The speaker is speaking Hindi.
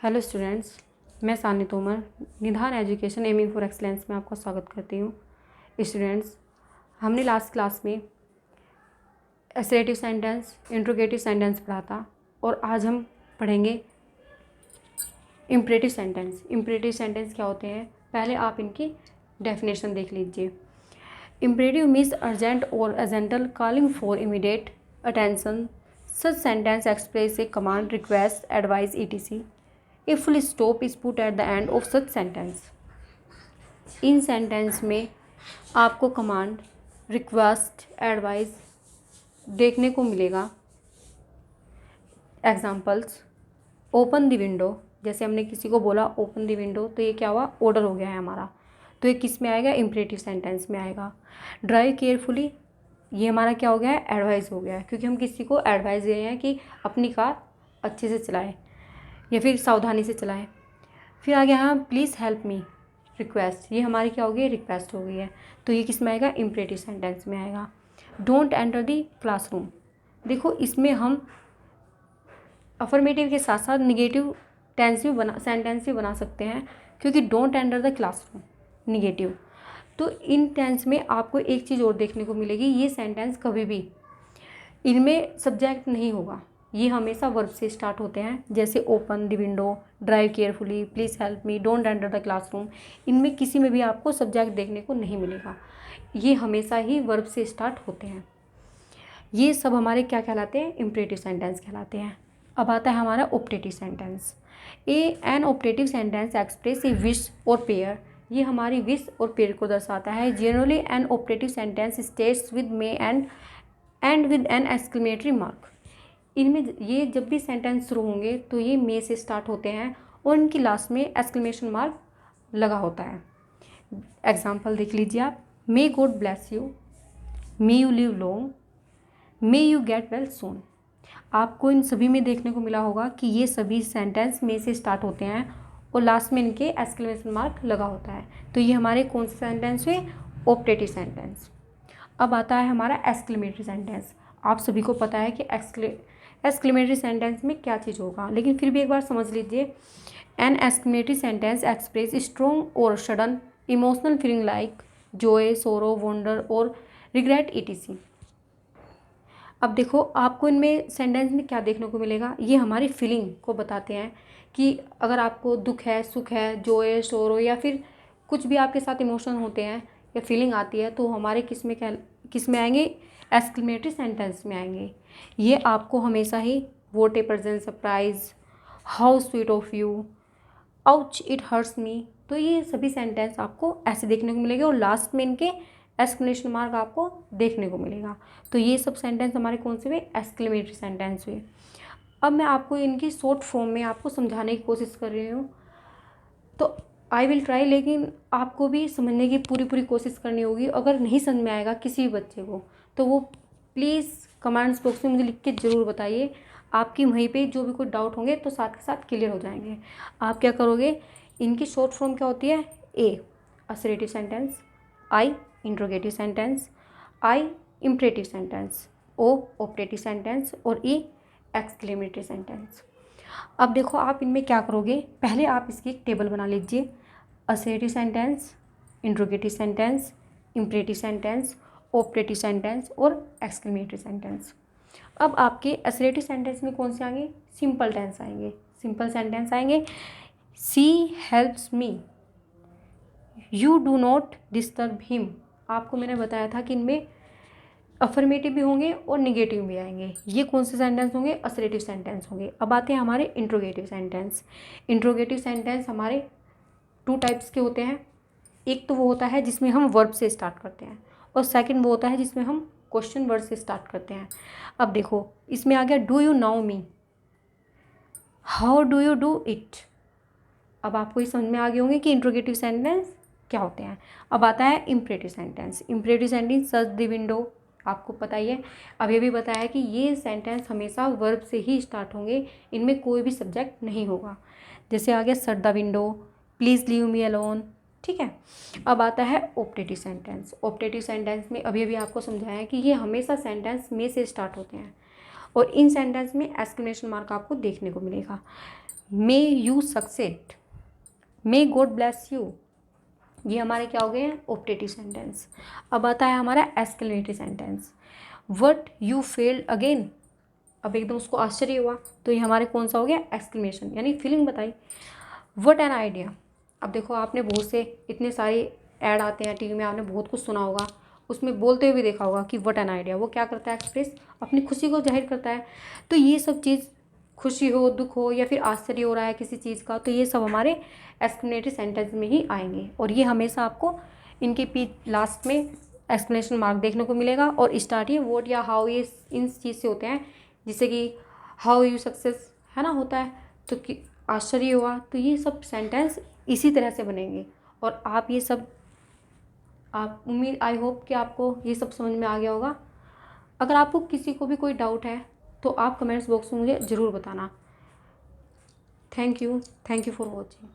हेलो स्टूडेंट्स, मैं सानी तोमर निधान एजुकेशन एमिंग फॉर एक्सलेंस में आपका स्वागत करती हूँ। स्टूडेंट्स, हमने लास्ट क्लास में असर्टिव सेंटेंस, इंट्रोगेटिव सेंटेंस पढ़ा था और आज हम पढ़ेंगे इम्परेटिव सेंटेंस। इम्परेटिव सेंटेंस क्या होते हैं, पहले आप इनकी डेफिनेशन देख लीजिए। इम्परेटिव मीन्स अर्जेंट और एजेंटल calling for immediate attention. Such sentence express a command, request, advice etc. A full stop is put at the end of such sentence. In sentence में आपको कमांड, रिक्वेस्ट, एडवाइस देखने को मिलेगा। एग्जाम्पल्स, ओपन द विंडो, जैसे हमने किसी को बोला ओपन द विंडो, तो ये क्या हुआ, ऑर्डर हो गया है हमारा, तो ये किस में आएगा, इम्परेटिव सेंटेंस में आएगा। ड्राइव केयरफुली, ये हमारा क्या हो गया है, एडवाइस हो गया है, क्योंकि हम किसी को एडवाइस दे रहे हैं कि अपनी कार अच्छे से चलाए या फिर सावधानी से चलाएं। फिर आ गया हाँ, प्लीज़ हेल्प मी, रिक्वेस्ट, ये हमारी क्या हो गई, रिक्वेस्ट हो गई है, तो ये किस में आएगा, इम्परेटिव सेंटेंस में आएगा। डोंट एंटर दी क्लासरूम, देखो इसमें हम अफर्मेटिव के साथ साथ निगेटिव टेंस भी सेंटेंस भी बना सकते हैं, क्योंकि don't enter the classroom negative. तो इन टेंस में आपको एक चीज़ और देखने को मिलेगी, ये सेंटेंस कभी भी इनमें सब्जेक्ट नहीं होगा, ये हमेशा वर्ब से स्टार्ट होते हैं, जैसे open the window, drive carefully, please help me, don't enter the classroom. इनमें किसी में भी आपको सब्जेक्ट देखने को नहीं मिलेगा, ये हमेशा ही वर्ब से स्टार्ट होते हैं। ये सब हमारे क्या कहलाते हैं, इम्परेटिव सेंटेंस कहलाते हैं। अब आता है हमारा optative sentence. An optative sentence express a wish और पेयर, ये हमारी विश और पेयर को दर्शाता है। Generally an optative sentence states with may and with an exclamatory mark. इनमें ये जब भी सेंटेंस शुरू होंगे तो ये मे से स्टार्ट होते हैं और इनकी लास्ट में एक्सक्लेमेशन मार्क लगा होता है। एग्जाम्पल देख लीजिए आप, may God bless you, may you live long, may you get well soon. आपको इन सभी में देखने को मिला होगा कि ये सभी सेंटेंस मे से स्टार्ट होते हैं और लास्ट में इनके एक्सक्लेमेशन मार्क लगा होता है, तो ये हमारे कौन से सेंटेंस हुए, ऑप्टेटिव सेंटेंस। अब आता है हमारा एक्सक्लेमेटरी सेंटेंस। आप सभी को पता है कि एक्सक्लेमेटरी सेंटेंस में क्या चीज़ होगा, लेकिन फिर भी एक बार समझ लीजिए। An exclamatory sentence express strong और sudden emotional feeling like joy, sorrow, wonder और रिग्रेट etc. अब देखो आपको इनमें सेंटेंस में क्या देखने को मिलेगा, ये हमारी फीलिंग को बताते हैं कि अगर आपको दुख है, सुख है, जॉय, सोरो या फिर कुछ भी आपके साथ इमोशन होते हैं या फीलिंग आती है, तो हमारे किस में आएंगे, एक्सक्लेमेटरी सेंटेंस में आएंगे। ये आपको हमेशा ही what a present surprise, how sweet of you, ouch it hurts me, तो ये सभी सेंटेंस आपको ऐसे देखने को मिलेंगे और लास्ट में इनके एक्सक्लेमेशन मार्क आपको देखने को मिलेगा। तो ये सब सेंटेंस हमारे कौन से हुए, एक्सक्लेमेटरी सेंटेंस हुए। अब मैं आपको इनकी शॉर्ट फॉर्म में आपको समझाने की कोशिश कर रही हूँ, तो आई विल ट्राई, लेकिन आपको भी समझने की पूरी कोशिश करनी होगी। अगर नहीं समझ में आएगा किसी भी बच्चे को, तो वो प्लीज़ कमेंट्स बॉक्स में मुझे लिख के ज़रूर बताइए। आपकी वहीं पे जो भी कोई डाउट होंगे तो साथ के साथ क्लियर हो जाएंगे। आप क्या करोगे, इनकी शॉर्ट फॉर्म क्या होती है, ए असर्टिव सेंटेंस, आई इंट्रोगेटिव सेंटेंस, आई इम्परेटिव सेंटेंस, ओ ऑप्टेटिव सेंटेंस और ई एक्सक्लेमेटरी सेंटेंस। अब देखो आप इनमें क्या करोगे, पहले आप इसकी एक टेबल बना लीजिए। Assertive sentence, interrogative sentence, imperative sentence, optative sentence और एक्सक्लेमेटरी सेंटेंस। अब आपके असर्टिव सेंटेंस में कौन से आएंगे, सिंपल टेंस आएंगे, सिंपल सेंटेंस आएंगे। She helps me, you do not disturb him. आपको मैंने बताया था कि इनमें अफर्मेटिव भी होंगे और निगेटिव भी आएंगे। ये कौन से सेंटेंस होंगे, असर्टिव सेंटेंस होंगे। अब आते हैं हमारे इंट्रोगेटिव सेंटेंस। इंट्रोगेटिव सेंटेंस हमारे टू टाइप्स के होते हैं। एक तो वो होता है जिसमें हम वर्ब से स्टार्ट करते हैं और सेकंड वो होता है जिसमें हम क्वेश्चन वर्ड से स्टार्ट करते हैं। अब देखो इसमें आ गया, do you now me, how do you do it. अब आपको ये समझ में आ गए होंगे कि इंट्रोगेटिव सेंटेंस क्या होते हैं। अब आता है imperative sentence. Imperative sentence, such the window, आपको पता ही है, अब ये भी बताया कि ये सेंटेंस हमेशा वर्ब से ही स्टार्ट होंगे, इनमें कोई भी सब्जेक्ट नहीं होगा। जैसे आ गया shut the window, please leave me alone, ठीक है। अब आता है ऑप्टेटिव सेंटेंस। ऑप्टेटिव सेंटेंस में अभी आपको समझाया कि ये हमेशा सेंटेंस में से स्टार्ट होते हैं और इन सेंटेंस में एक्सक्लेमेशन मार्क आपको देखने को मिलेगा। May you succeed, may God bless you, ये हमारे क्या हो गए हैं ऑप्टेटिव सेंटेंस। अब आता है हमारा exclamatory sentence, what you failed again, अब एकदम उसको आश्चर्य हुआ तो ये हमारे कौन सा हो गया एक्सक्लेमेशन, यानी फीलिंग बताई। व्हाट एन आइडिया, अब देखो आपने बहुत से इतने सारे ऐड आते हैं टीवी में, आपने बहुत कुछ सुना होगा, उसमें बोलते हुए भी देखा होगा कि व्हाट एन आइडिया, वो क्या करता है एक्सप्रेस अपनी खुशी को जाहिर करता है। तो ये सब चीज़ खुशी हो, दुख हो, या फिर आश्चर्य हो रहा है किसी चीज़ का, तो ये सब हमारे एक्सप्लेनेटरी सेंटेंस में ही आएंगे। और ये हमेशा आपको इनके लास्ट में एक्सप्लेनेशन मार्क देखने को मिलेगा। और स्टार्ट ये वोट या हाउ, ये इन चीज़ से होते हैं, जैसे कि हाउ यू सक्सेस है ना होता है, तो कि आश्चर्य हुआ, तो ये सब सेंटेंस इसी तरह से बनेंगे। और आप ये सब, आप उम्मीद, आई होप कि आपको ये सब समझ में आ गया होगा। अगर आपको किसी को भी कोई डाउट है तो आप कमेंट्स बॉक्स में मुझे ज़रूर बताना। Thank you for watching.